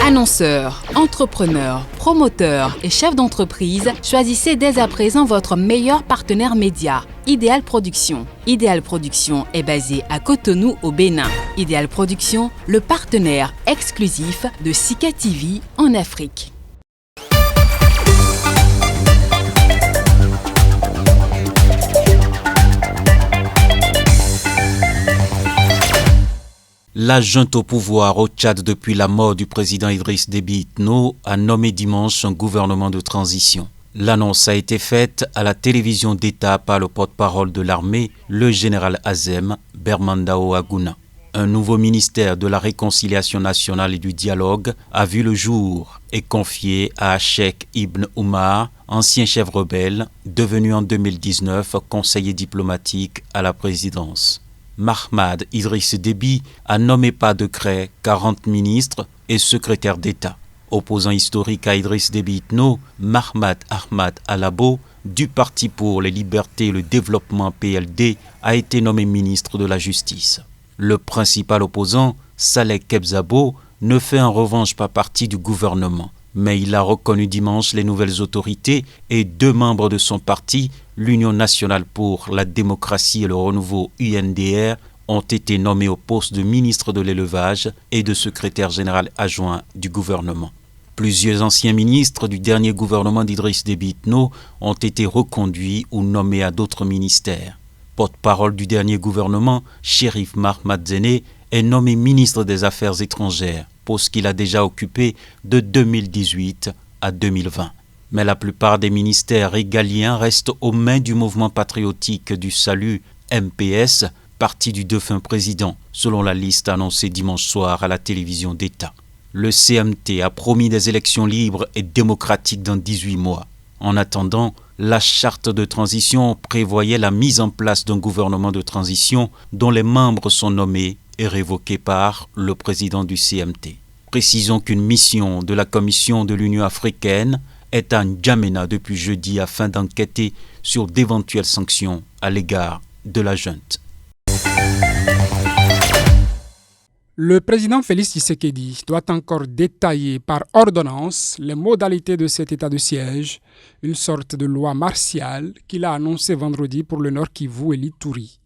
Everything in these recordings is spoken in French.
Annonceurs, entrepreneurs, promoteurs et chefs d'entreprise, choisissez dès à présent votre meilleur partenaire média, Ideal Production. Ideal Production est basé à Cotonou au Bénin. Ideal Production, le partenaire exclusif de Sika TV en Afrique. La junte au pouvoir au Tchad depuis la mort du président Idriss Déby Itno a nommé dimanche un gouvernement de transition. L'annonce a été faite à la télévision d'État par le porte-parole de l'armée, le général Azem Bermandao Aguna. Un nouveau ministère de la réconciliation nationale et du dialogue a vu le jour et confié à Cheikh Ibn Oumar, ancien chef rebelle, devenu en 2019 conseiller diplomatique à la présidence. Mahamad Idriss Déby a nommé par décret 40 ministres et secrétaires d'État. Opposant historique à Idriss Déby Itno, Mahamat Ahmad Alabo, du Parti pour les libertés et le développement PLD, a été nommé ministre de la Justice. Le principal opposant, Saleh Kebzabo, ne fait en revanche pas partie du gouvernement. Mais il a reconnu dimanche les nouvelles autorités et 2 membres de son parti, l'Union nationale pour la démocratie et le renouveau UNDR, ont été nommés au poste de ministre de l'élevage et de secrétaire général adjoint du gouvernement. Plusieurs anciens ministres du dernier gouvernement d'Idriss Déby Itno ont été reconduits ou nommés à d'autres ministères. Porte-parole du dernier gouvernement, Chérif Mahamat Zéné, est nommé ministre des Affaires étrangères, poste qu'il a déjà occupé de 2018 à 2020. Mais la plupart des ministères régaliens restent aux mains du mouvement patriotique du salut MPS, parti du défunt président, selon la liste annoncée dimanche soir à la télévision d'État. Le CMT a promis des élections libres et démocratiques dans 18 mois. En attendant, la charte de transition prévoyait la mise en place d'un gouvernement de transition dont les membres sont nommés et révoqués par le président du CMT. Précisons qu'une mission de la Commission de l'Union africaine est à N'Djamena depuis jeudi afin d'enquêter sur d'éventuelles sanctions à l'égard de la junte. Le président Félix Tshisekedi doit encore détailler par ordonnance les modalités de cet état de siège, une sorte de loi martiale qu'il a annoncé vendredi pour le Nord Kivu et l'Ituri.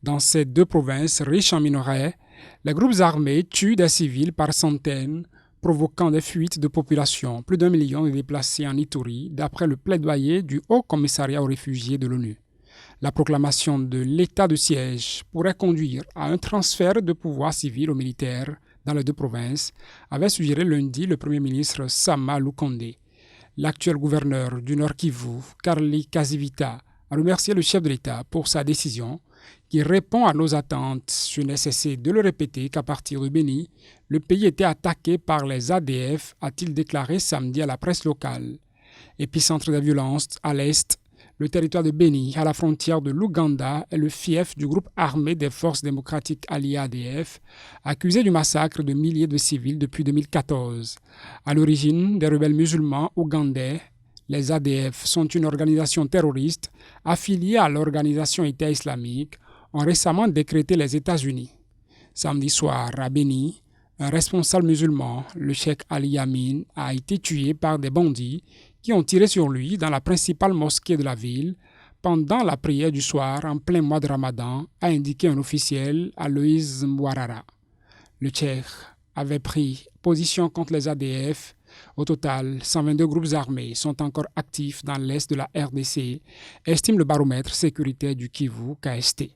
Dans ces 2 provinces riches en minerais, les groupes armés tuent des civils par centaines, provoquant des fuites de population, plus d'1 million de déplacés en Ituri, d'après le plaidoyer du Haut Commissariat aux réfugiés de l'ONU. La proclamation de l'état de siège pourrait conduire à un transfert de pouvoir civil aux militaires dans les 2 provinces, avait suggéré lundi le Premier ministre Sama Lukonde. L'actuel gouverneur du Nord Kivu, Karli Kazivita, a remercié le chef de l'État pour sa décision, qui répond à nos attentes. Je n'ai cessé de le répéter qu'à partir de Béni, le pays était attaqué par les ADF, a-t-il déclaré samedi à la presse locale. Épicentre des violences à l'est, le territoire de Béni, à la frontière de l'Ouganda, est le fief du groupe armé des forces démocratiques alliées ADF, accusé du massacre de milliers de civils depuis 2014. À l'origine, des rebelles musulmans ougandais, les ADF sont une organisation terroriste affiliée à l'organisation État islamique, ont récemment décrété les États-Unis. Samedi soir, à Béni, un responsable musulman, le cheikh Ali Yamin, a été tué par des bandits qui ont tiré sur lui dans la principale mosquée de la ville pendant la prière du soir en plein mois de Ramadan, a indiqué un officiel, Aloïs Mouarara. Le cheikh avait pris position contre les ADF. Au total, 122 groupes armés sont encore actifs dans l'est de la RDC, estime le baromètre sécuritaire du Kivu, KST.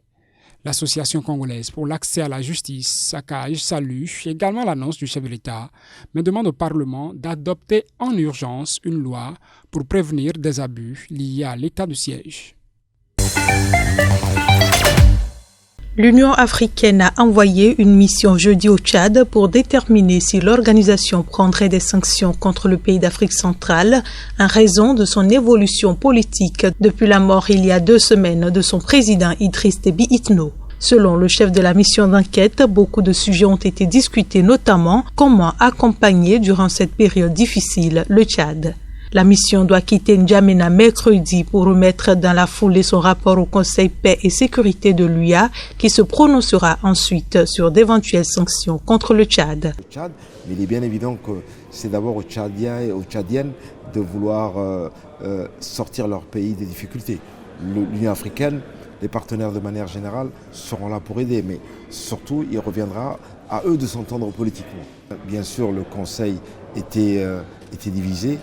L'Association congolaise pour l'accès à la justice, SACAJ, salue également l'annonce du chef de l'État, mais demande au Parlement d'adopter en urgence une loi pour prévenir des abus liés à l'état de siège. L'Union africaine a envoyé une mission jeudi au Tchad pour déterminer si l'organisation prendrait des sanctions contre le pays d'Afrique centrale en raison de son évolution politique depuis la mort il y a 2 semaines de son président Idriss Déby Itno. Selon le chef de la mission d'enquête, beaucoup de sujets ont été discutés, notamment comment accompagner durant cette période difficile le Tchad. La mission doit quitter N'Djamena mercredi pour remettre dans la foulée son rapport au Conseil paix et sécurité de l'UA qui se prononcera ensuite sur d'éventuelles sanctions contre le Tchad. Mais il est bien évident que c'est d'abord aux Tchadiens et aux Tchadiennes de vouloir sortir leur pays des difficultés. L'Union africaine, les partenaires de manière générale seront là pour aider, mais surtout il reviendra à eux de s'entendre politiquement. Bien sûr, le Conseil était divisé.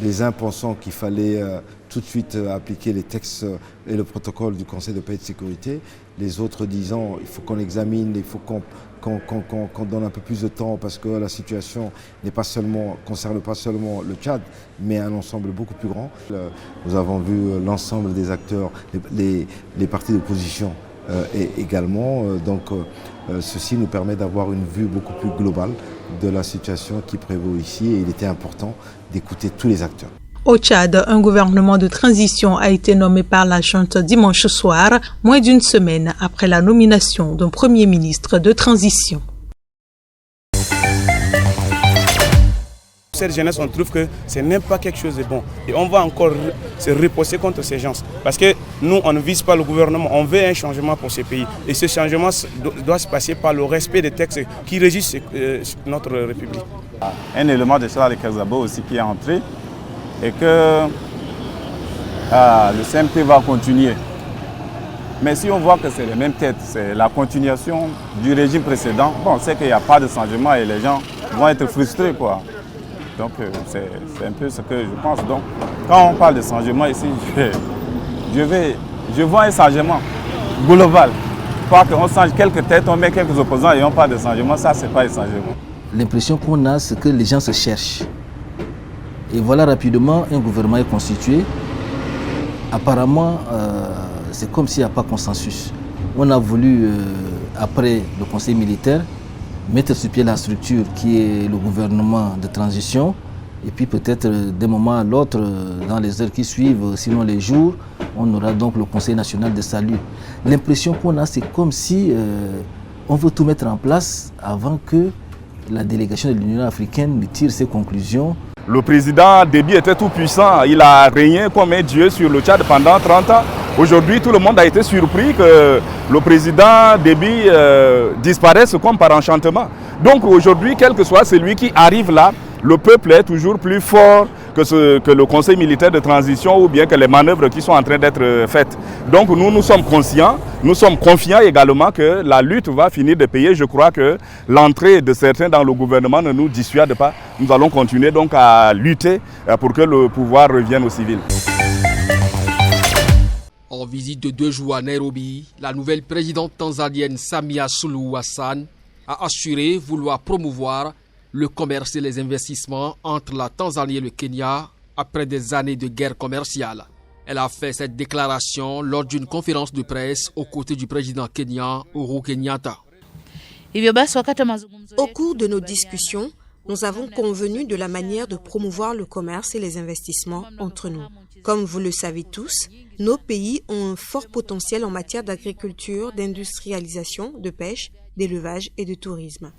Les uns pensant qu'il fallait tout de suite appliquer les textes et le protocole du Conseil de paix et de sécurité, les autres disant il faut qu'on examine, il faut qu'on donne un peu plus de temps parce que la situation concerne pas seulement le Tchad, mais un ensemble beaucoup plus grand. Nous avons vu l'ensemble des acteurs, les partis d'opposition également. Ceci nous permet d'avoir une vue beaucoup plus globale de la situation qui prévaut ici et il était important d'écouter tous les acteurs. Au Tchad, un gouvernement de transition a été nommé par la junte dimanche soir, moins d'une semaine après la nomination d'un premier ministre de transition. Cette jeunesse, on trouve que ce n'est pas quelque chose de bon. Et on va encore se reposer contre ces gens. Parce que nous, on ne vise pas le gouvernement, on veut un changement pour ce pays. Et ce changement doit se passer par le respect des textes qui régissent notre République. Un élément de Charles Kazabo aussi qui est entré et que le CMT va continuer. Mais si on voit que c'est les mêmes têtes, c'est la continuation du régime précédent, bon, c'est qu'il n'y a pas de changement et les gens vont être frustrés, quoi. Donc c'est un peu ce que je pense. Donc quand on parle de changement ici, je vois un changement global. Pas qu'on change quelques têtes, on met quelques opposants et on parle de changement, ça c'est pas un changement. L'impression qu'on a, c'est que les gens se cherchent. Et voilà rapidement, un gouvernement est constitué. Apparemment, c'est comme s'il n'y a pas consensus. On a voulu, après le conseil militaire, mettre sur pied la structure qui est le gouvernement de transition et puis peut-être d'un moment à l'autre, dans les heures qui suivent, sinon les jours, on aura donc le Conseil national de salut. L'impression qu'on a, c'est comme si on veut tout mettre en place avant que la délégation de l'Union africaine ne tire ses conclusions. Le président Déby était tout puissant, il a régné comme un dieu sur le Tchad pendant 30 ans. Aujourd'hui, tout le monde a été surpris que le président Déby disparaisse comme par enchantement. Donc aujourd'hui, quel que soit celui qui arrive là, le peuple est toujours plus fort que le conseil militaire de transition ou bien que les manœuvres qui sont en train d'être faites. Donc nous sommes conscients, nous sommes confiants également que la lutte va finir de payer. Je crois que l'entrée de certains dans le gouvernement ne nous dissuade pas. Nous allons continuer donc à lutter pour que le pouvoir revienne aux civils. En visite de 2 jours à Nairobi, la nouvelle présidente tanzanienne Samia Suluhu Hassan a assuré vouloir promouvoir le commerce et les investissements entre la Tanzanie et le Kenya après des années de guerre commerciale. Elle a fait cette déclaration lors d'une conférence de presse aux côtés du président kenyan Uhuru Kenyatta. Au cours de nos discussions, nous avons convenu de la manière de promouvoir le commerce et les investissements entre nous. Comme vous le savez tous, nos pays ont un fort potentiel en matière d'agriculture, d'industrialisation, de pêche, d'élevage et de tourisme.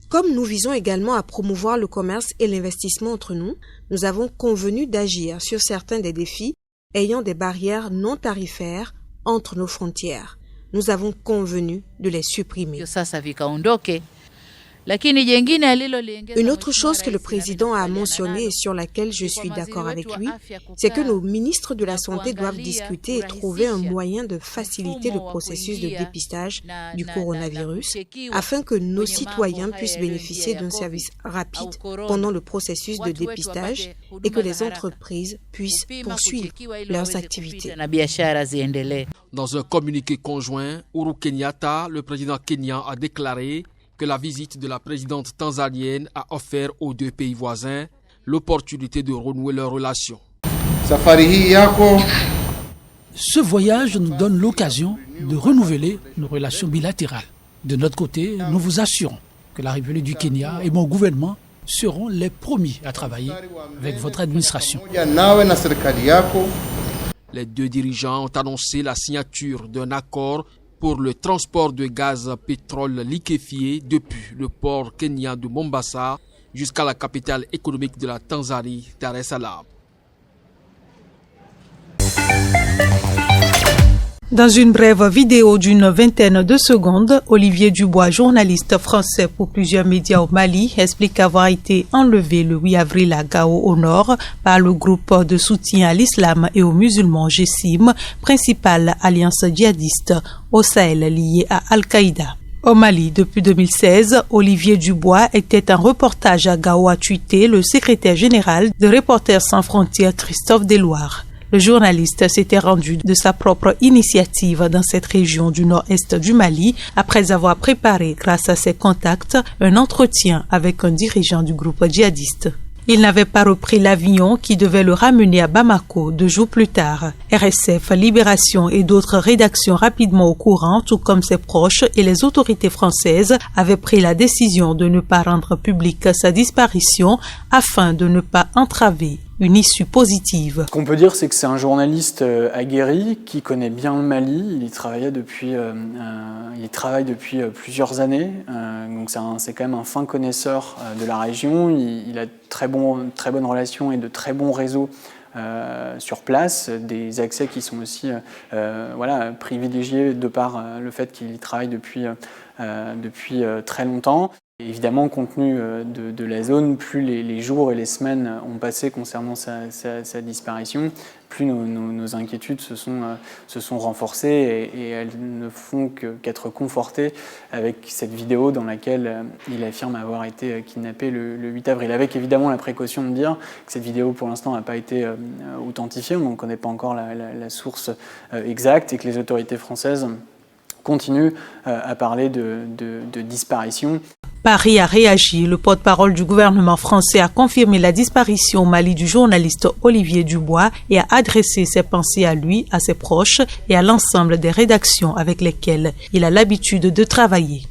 Comme nous visons également à promouvoir le commerce et l'investissement entre nous, nous avons convenu d'agir sur certains des défis ayant des barrières non tarifaires entre nos frontières. Nous avons convenu de les supprimer. Une autre chose que le président a mentionnée et sur laquelle je suis d'accord avec lui, c'est que nos ministres de la Santé doivent discuter et trouver un moyen de faciliter le processus de dépistage du coronavirus afin que nos citoyens puissent bénéficier d'un service rapide pendant le processus de dépistage et que les entreprises puissent poursuivre leurs activités. Dans un communiqué conjoint, Uhuru Kenyatta, le président kenyan, a déclaré que la visite de la présidente tanzanienne a offert aux 2 pays voisins l'opportunité de renouer leurs relations. Ce voyage nous donne l'occasion de renouveler nos relations bilatérales. De notre côté, nous vous assurons que la République du Kenya et mon gouvernement seront les premiers à travailler avec votre administration. Les 2 dirigeants ont annoncé la signature d'un accord pour le transport de gaz pétrole liquéfié depuis le port kenyan de Mombasa jusqu'à la capitale économique de la Tanzanie, Dar es Salaam. Dans une brève vidéo d'une vingtaine de secondes, Olivier Dubois, journaliste français pour plusieurs médias au Mali, explique avoir été enlevé le 8 avril à Gao au nord par le groupe de soutien à l'islam et aux musulmans GESIM, principale alliance djihadiste au Sahel liée à Al-Qaïda. Au Mali, depuis 2016, Olivier Dubois était en reportage à Gao, a tweeté le secrétaire général de Reporters sans frontières, Christophe Deloire. Le journaliste s'était rendu de sa propre initiative dans cette région du nord-est du Mali après avoir préparé, grâce à ses contacts, un entretien avec un dirigeant du groupe djihadiste. Il n'avait pas repris l'avion qui devait le ramener à Bamako 2 jours plus tard. RSF, Libération et d'autres rédactions rapidement au courant, tout comme ses proches et les autorités françaises, avaient pris la décision de ne pas rendre publique sa disparition afin de ne pas entraver une issue positive. Ce qu'on peut dire, c'est que c'est un journaliste aguerri qui connaît bien le Mali. Il travaille depuis plusieurs années, donc c'est quand même un fin connaisseur de la région. Il a de très bonnes relations et de très bons réseaux sur place, des accès qui sont aussi privilégiés de par le fait qu'il y travaille depuis très longtemps. Évidemment, compte tenu de la zone, plus les jours et les semaines ont passé concernant sa disparition, plus nos inquiétudes se sont renforcées et elles ne font qu'être confortées avec cette vidéo dans laquelle il affirme avoir été kidnappé le 8 avril. Avec évidemment la précaution de dire que cette vidéo pour l'instant n'a pas été authentifiée, on ne connaît pas encore la source exacte et que les autorités françaises continuent à parler de disparition. Paris a réagi. Le porte-parole du gouvernement français a confirmé la disparition au Mali du journaliste Olivier Dubois et a adressé ses pensées à lui, à ses proches et à l'ensemble des rédactions avec lesquelles il a l'habitude de travailler.